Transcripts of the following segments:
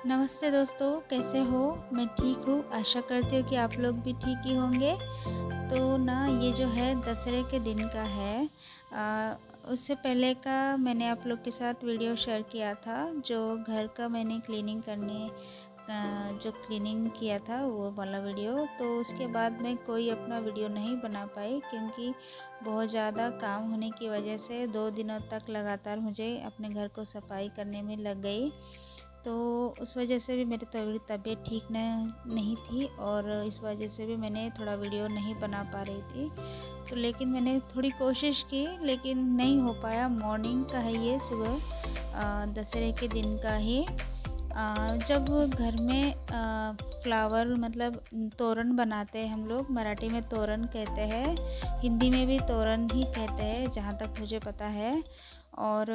नमस्ते दोस्तों, कैसे हो? मैं ठीक हूँ, आशा करती हूँ कि आप लोग भी ठीक ही होंगे। तो ना ये जो है दशहरे के दिन का है। उससे पहले का मैंने आप लोग के साथ वीडियो शेयर किया था, जो घर का मैंने जो क्लीनिंग किया था वो वाला वीडियो। तो उसके बाद मैं कोई अपना वीडियो नहीं बना पाई क्योंकि बहुत ज़्यादा काम होने की वजह से 2 दिनों तक लगातार मुझे अपने घर को सफाई करने में लग गई। तो उस वजह से भी मेरी तबीयत ठीक न नहीं थी और इस वजह से भी मैंने थोड़ा वीडियो नहीं बना पा रही थी। तो लेकिन मैंने थोड़ी कोशिश की लेकिन नहीं हो पाया। मॉर्निंग का है ये, सुबह दशहरे के दिन का ही। जब घर में फ्लावर मतलब तोरण बनाते हैं हम लोग, मराठी में तोरण कहते हैं, हिंदी में भी तोरण ही कहते हैं जहाँ तक मुझे पता है। और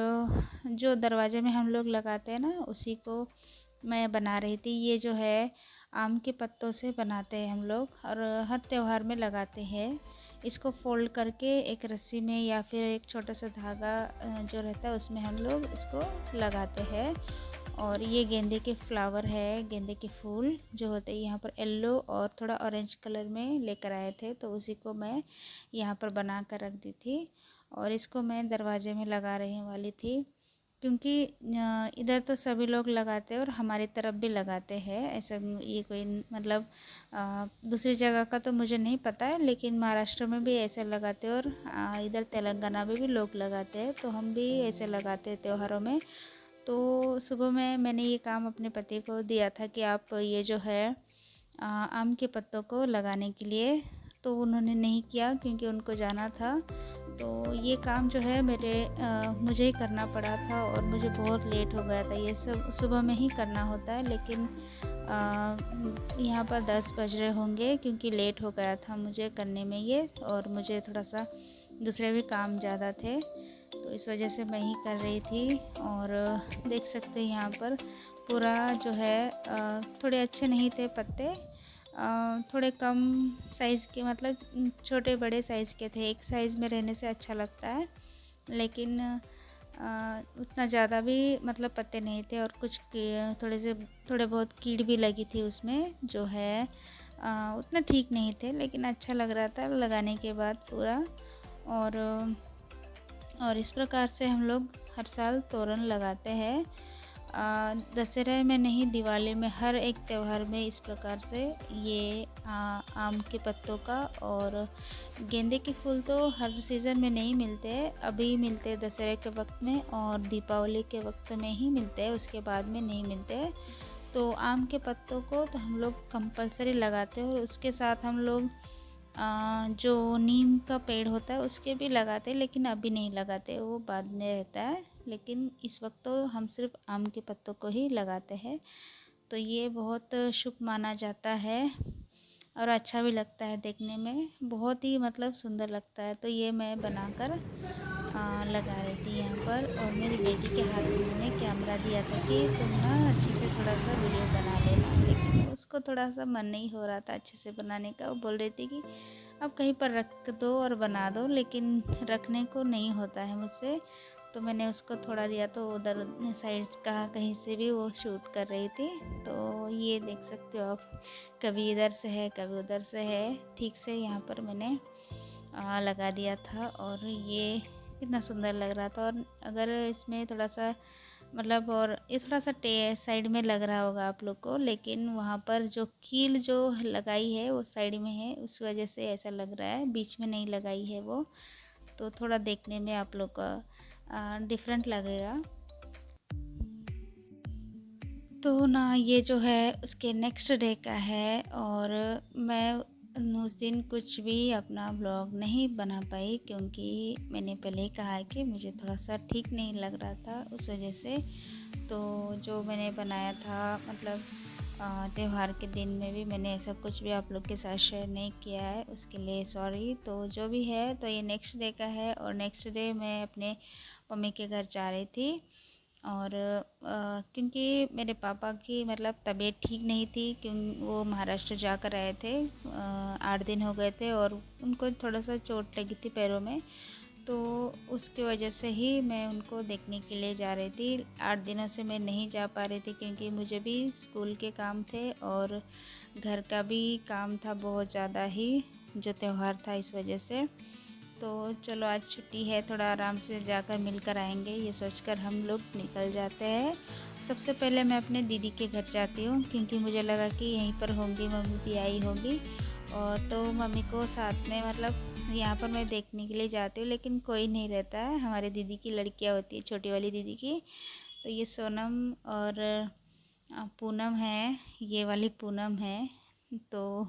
जो दरवाजे में हम लोग लगाते हैं ना, उसी को मैं बना रही थी। ये जो है आम के पत्तों से बनाते हैं हम लोग और हर त्योहार में लगाते हैं। इसको फ़ोल्ड करके एक रस्सी में या फिर एक छोटा सा धागा जो रहता है उसमें हम लोग इसको लगाते हैं। और ये गेंदे के फ्लावर है, गेंदे के फूल जो होते हैं यहाँ पर येलो और थोड़ा ऑरेंज कलर में लेकर आए थे, तो उसी को मैं यहाँ पर बना कर रख दी थी और इसको मैं दरवाजे में लगा रही वाली थी। क्योंकि इधर तो सभी लोग लगाते हैं और हमारी तरफ भी लगाते हैं ऐसा। ये कोई मतलब दूसरी जगह का तो मुझे नहीं पता है, लेकिन महाराष्ट्र में भी ऐसे लगाते हैं और इधर तेलंगाना में भी लोग लगाते हैं, तो हम भी ऐसे लगाते हैं त्योहारों में। तो सुबह में मैंने ये काम अपने पति को दिया था कि आप ये जो है आम के पत्तों को लगाने के लिए, तो उन्होंने नहीं किया क्योंकि उनको जाना था। तो ये काम जो है मुझे ही करना पड़ा था और मुझे बहुत लेट हो गया था। ये सब सुबह में ही करना होता है, लेकिन यहाँ पर 10 बज रहे होंगे क्योंकि लेट हो गया था मुझे करने में ये, और मुझे थोड़ा सा दूसरे भी काम ज़्यादा थे, तो इस वजह से मैं ही कर रही थी। और देख सकते हैं यहाँ पर पूरा जो है थोड़े अच्छे नहीं थे पत्ते, थोड़े कम साइज़ के, मतलब छोटे बड़े साइज़ के थे। एक साइज़ में रहने से अच्छा लगता है, लेकिन उतना ज़्यादा भी मतलब पत्ते नहीं थे और कुछ थोड़े बहुत कीड़ भी लगी थी उसमें जो है। उतना ठीक नहीं थे लेकिन अच्छा लग रहा था लगाने के बाद पूरा। और इस प्रकार से हम लोग हर साल तोरण लगाते हैं। दशहरे में नहीं, दिवाली में, हर एक त्योहार में इस प्रकार से ये आम के पत्तों का और गेंदे के फूल तो हर सीज़न में नहीं मिलते, अभी मिलते हैं दशहरे के वक्त में और दीपावली के वक्त में ही मिलते हैं, उसके बाद में नहीं मिलते। तो आम के पत्तों को तो हम लोग कंपलसरी लगाते हैं और उसके साथ हम लोग जो नीम का पेड़ होता है उसके भी लगाते हैं, लेकिन अभी नहीं लगाते, वो बाद में रहता है। लेकिन इस वक्त तो हम सिर्फ आम के पत्तों को ही लगाते हैं। तो ये बहुत शुभ माना जाता है और अच्छा भी लगता है देखने में, बहुत ही मतलब सुंदर लगता है। तो ये मैं बनाकर लगा रही थी यहाँ पर, और मेरी बेटी के हाथ में मैंने कैमरा दिया था कि तुम ना अच्छे से थोड़ा सा वीडियो बना लेना, लेकिन उसको थोड़ा सा मन नहीं हो रहा था अच्छे से बनाने का। वो बोल रही थी कि अब कहीं पर रख दो और बना दो, लेकिन रखने को नहीं होता है मुझसे। तो मैंने उसको थोड़ा दिया तो उधर साइड कहाँ कहीं से भी वो शूट कर रही थी। तो ये देख सकते हो आप, कभी इधर से है कभी उधर से है, ठीक से यहाँ पर मैंने लगा दिया था और ये कितना सुंदर लग रहा था। और अगर इसमें थोड़ा सा मतलब, और ये थोड़ा सा साइड में लग रहा होगा आप लोग को, लेकिन वहाँ पर जो कील जो लगाई है वो साइड में है, उस वजह से ऐसा लग रहा है, बीच में नहीं लगाई है वो। तो थोड़ा देखने में आप लोग का डिफरेंट लगेगा। तो ना ये जो है उसके नेक्स्ट डे का है और मैं उस दिन कुछ भी अपना ब्लॉग नहीं बना पाई क्योंकि मैंने पहले ही कहा है कि मुझे थोड़ा सा ठीक नहीं लग रहा था, उस वजह से। तो जो मैंने बनाया था मतलब त्योहार के दिन में भी मैंने ऐसा कुछ भी आप लोग के साथ शेयर नहीं किया है, उसके लिए सॉरी। तो जो भी है, तो ये नेक्स्ट डे का है और नेक्स्ट डे मैं अपने मम्मी के घर जा रही थी। और क्योंकि मेरे पापा की मतलब तबीयत ठीक नहीं थी, क्यों वो महाराष्ट्र जाकर आए थे, 8 दिन हो गए थे और उनको थोड़ा सा चोट लगी थी पैरों में। तो उसकी वजह से ही मैं उनको देखने के लिए जा रही थी। 8 दिनों से मैं नहीं जा पा रही थी क्योंकि मुझे भी स्कूल के काम थे और घर का भी काम था बहुत ज़्यादा ही, जो त्यौहार था इस वजह से। तो चलो आज छुट्टी है, थोड़ा आराम से जाकर मिलकर आएंगे, ये सोचकर हम लोग निकल जाते हैं। सबसे पहले मैं अपने दीदी के घर जाती हूँ क्योंकि मुझे लगा कि यहीं पर होंगी, मम्मी भी आई होगी। और तो मम्मी को साथ में मतलब यहाँ पर मैं देखने के लिए जाती हूँ, लेकिन कोई नहीं रहता है। हमारे दीदी की लड़कियाँ होती है, छोटी वाली दीदी की। तो ये सोनम और पूनम है, ये वाली पूनम है। तो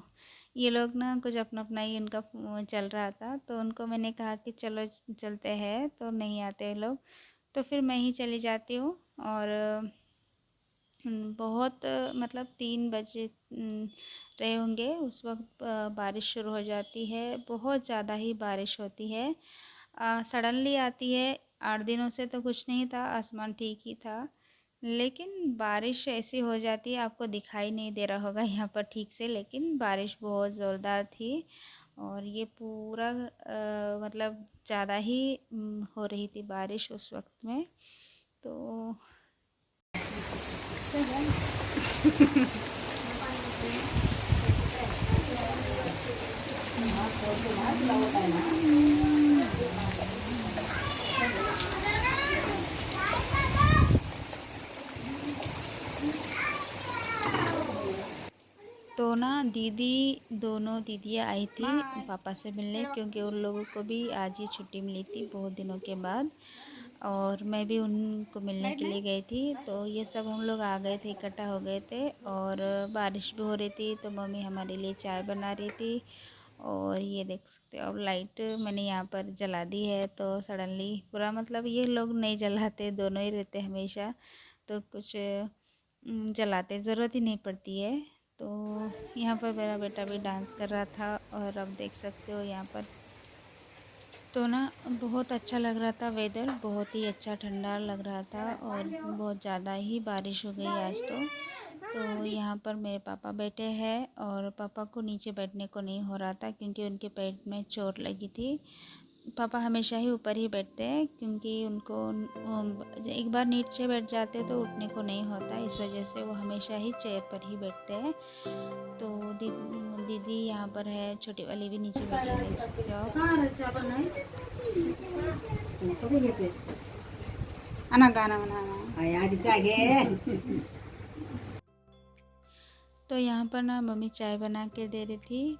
ये लोग ना कुछ अपना अपना ही उनका चल रहा था, तो उनको मैंने कहा कि चलो चलते हैं, तो नहीं आते हैं लोग। तो फिर मैं ही चली जाती हूँ। और बहुत मतलब 3 बजे रहे होंगे उस वक्त बारिश शुरू हो जाती है। बहुत ज़्यादा ही बारिश होती है, सडनली आती है। 8 दिनों से तो कुछ नहीं था, आसमान ठीक ही था, लेकिन बारिश ऐसी हो जाती है, आपको दिखाई नहीं दे रहा होगा यहाँ पर ठीक से, लेकिन बारिश बहुत ज़ोरदार थी। और ये पूरा मतलब ज़्यादा ही हो रही थी बारिश उस वक्त में। तो तो ना दीदी, दोनों दीदियाँ आई थी पापा से मिलने, क्योंकि उन लोगों को भी आज ही छुट्टी मिली थी बहुत दिनों के बाद। और मैं भी उनको मिलने के लिए गई थी। तो ये सब हम लोग आ गए थे, इकट्ठा हो गए थे। और बारिश भी हो रही थी, तो मम्मी हमारे लिए चाय बना रही थी। और ये देख सकते हो, अब लाइट मैंने यहाँ पर जला दी है। तो सडनली पूरा मतलब ये लोग नहीं जलाते, दोनों ही रहते हमेशा, तो कुछ जलाते ज़रूरत ही नहीं पड़ती है। तो यहाँ पर मेरा बेटा भी डांस कर रहा था, और अब देख सकते हो यहाँ पर। तो ना बहुत अच्छा लग रहा था वेदर, बहुत ही अच्छा ठंडा लग रहा था, और बहुत ज़्यादा ही बारिश हो गई आज तो यहाँ पर मेरे पापा बैठे हैं, और पापा को नीचे बैठने को नहीं हो रहा था क्योंकि उनके पेट में चोट लगी थी। पापा हमेशा ही ऊपर ही बैठते हैं क्योंकि उनको एक बार नीचे बैठ जाते तो उठने को नहीं होता, इस वजह से वो हमेशा ही चेयर पर ही बैठते हैं। तो दीदी यहाँ पर है, छोटी वाली भी नीचे बैठी है, देख सकते हो आप। तो यहाँ पर ना मम्मी चाय बना के दे रही थी,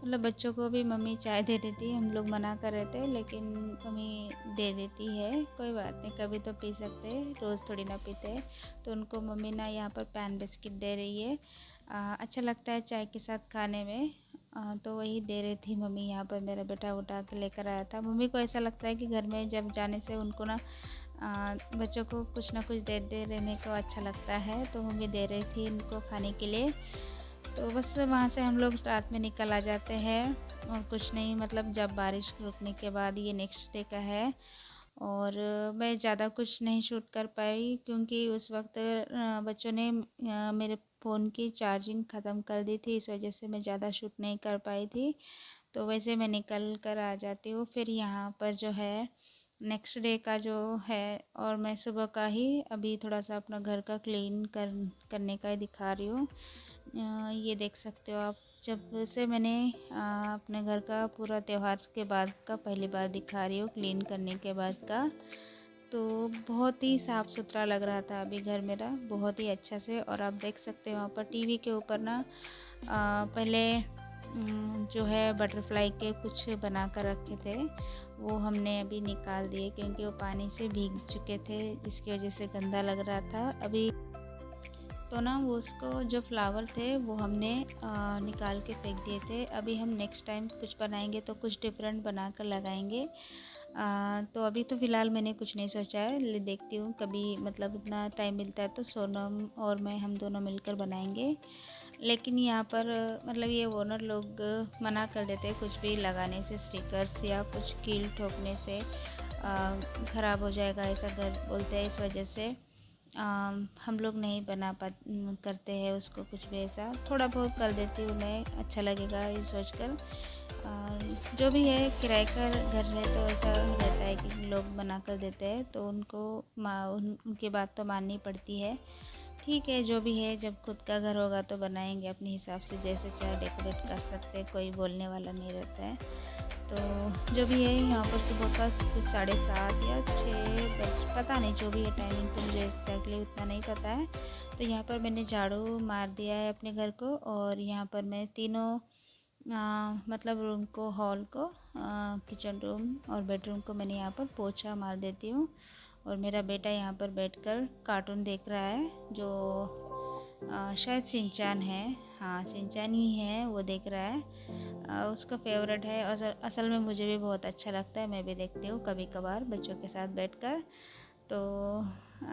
मतलब बच्चों को भी मम्मी चाय दे रही थी। हम लोग मना कर रहे थे, लेकिन मम्मी दे देती है, कोई बात नहीं, कभी तो पी सकते हैं, रोज़ थोड़ी ना पीते हैं। तो उनको मम्मी ना यहाँ पर पैन बिस्किट दे रही है, अच्छा लगता है चाय के साथ खाने में। तो वही दे रही थी मम्मी। यहाँ पर मेरा बेटा उठा के लेकर आया था। मम्मी को ऐसा लगता है कि घर में जब जाने से उनको ना बच्चों को कुछ ना कुछ दे रहने को अच्छा लगता है, तो मम्मी दे रही थी इनको खाने के लिए। तो बस वहाँ से हम लोग रात में निकल आ जाते हैं, और कुछ नहीं, मतलब जब बारिश रुकने के बाद ये नेक्स्ट डे का है। और मैं ज़्यादा कुछ नहीं शूट कर पाई क्योंकि उस वक्त बच्चों ने मेरे फ़ोन की चार्जिंग ख़त्म कर दी थी, इस वजह से मैं ज़्यादा शूट नहीं कर पाई थी। तो वैसे मैं निकल कर आ जाती हूँ। फिर यहाँ पर जो है नेक्स्ट डे का जो है, और मैं सुबह का ही अभी थोड़ा सा अपना घर का क्लीन करने का ही दिखा रही हूँ। ये देख सकते हो आप, जब से मैंने अपने घर का पूरा त्यौहार के बाद का पहली बार दिखा रही हूँ, क्लीन करने के बाद का। तो बहुत ही साफ़ सुथरा लग रहा था अभी घर मेरा, बहुत ही अच्छा से। और आप देख सकते हो वहाँ पर टीवी के ऊपर ना पहले जो है बटरफ्लाई के कुछ बना कर रखे थे, वो हमने अभी निकाल दिए क्योंकि वो पानी से भीग चुके थे, जिसकी वजह से गंदा लग रहा था अभी। तो ना वो उसको जो फ्लावर थे वो हमने निकाल के फेंक दिए थे। अभी हम नेक्स्ट टाइम कुछ बनाएंगे तो कुछ डिफरेंट बना कर लगाएंगे। तो अभी तो फ़िलहाल मैंने कुछ नहीं सोचा है, देखती हूँ कभी मतलब इतना टाइम मिलता है तो सोनम और मैं हम दोनों मिलकर बनाएंगे। लेकिन यहाँ पर मतलब ये ओनर लोग मना कर देते हैं कुछ भी लगाने से, स्टिकर्स या कुछ कील ठोकने से ख़राब हो जाएगा, ऐसा घर बोलते हैं, इस वजह से हम लोग नहीं बना पा करते हैं उसको कुछ भी ऐसा, थोड़ा बहुत कर देती हूँ मैं, अच्छा लगेगा ये सोचकर। जो भी है, किराए का घर है तो ऐसा रहता है कि लोग बना कर देते हैं तो उनकी बात तो माननी पड़ती है। ठीक है, जो भी है, जब खुद का घर होगा तो बनाएंगे अपने हिसाब से, जैसे चाहे डेकोरेट कर सकते हैं, कोई बोलने वाला नहीं रहता है। तो जो भी है, यहाँ पर सुबह का कुछ 7:30 या 6 पता नहीं, जो भी है टाइमिंग तो मुझे एग्जैक्टली उतना नहीं पता है। तो यहाँ पर मैंने झाड़ू मार दिया है अपने घर को, और यहाँ पर मैं तीनों मतलब रूम को, हॉल को, किचन रूम और बेडरूम को मैंने यहाँ पर पोछा मार देती हूँ। और मेरा बेटा यहाँ पर बैठकर कार्टून देख रहा है, जो शायद शिनचैन है, हाँ शिनचैन ही है, वो देख रहा है। उसका फेवरेट है, और असल में मुझे भी बहुत अच्छा लगता है, मैं भी देखती हूँ कभी कभार बच्चों के साथ बैठकर। तो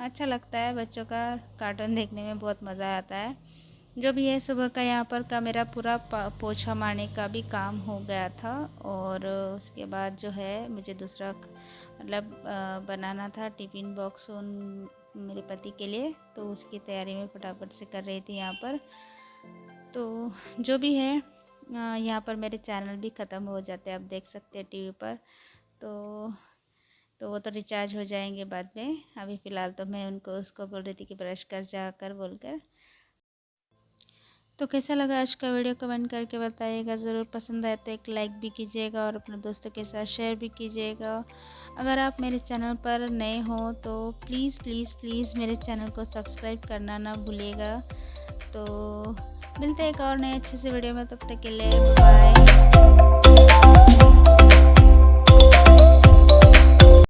अच्छा लगता है, बच्चों का कार्टून देखने में बहुत मज़ा आता है। जो भी है, सुबह का यहाँ पर का मेरा पूरा पोछा मारने का भी काम हो गया था। और उसके बाद जो है, मुझे दूसरा मतलब बनाना था टिफ़िन बॉक्स उन मेरे पति के लिए, तो उसकी तैयारी में फटाफट से कर रही थी यहाँ पर। तो जो भी है, यहाँ पर मेरे चैनल भी ख़त्म हो जाते हैं, आप देख सकते हैं टीवी पर। तो वो तो रिचार्ज हो जाएंगे बाद में, अभी फ़िलहाल तो मैं उसको बोल रही थी कि ब्रश कर जा कर बोलकर। तो कैसा लगा आज का वीडियो, कमेंट करके बताइएगा ज़रूर। पसंद आए तो एक लाइक भी कीजिएगा और अपने दोस्तों के साथ शेयर भी कीजिएगा। अगर आप मेरे चैनल पर नए हो तो प्लीज़ प्लीज़ प्लीज़ मेरे चैनल को सब्सक्राइब करना ना भूलिएगा। तो मिलते हैं एक और नए अच्छे से वीडियो में, तब तक के लिए बाय।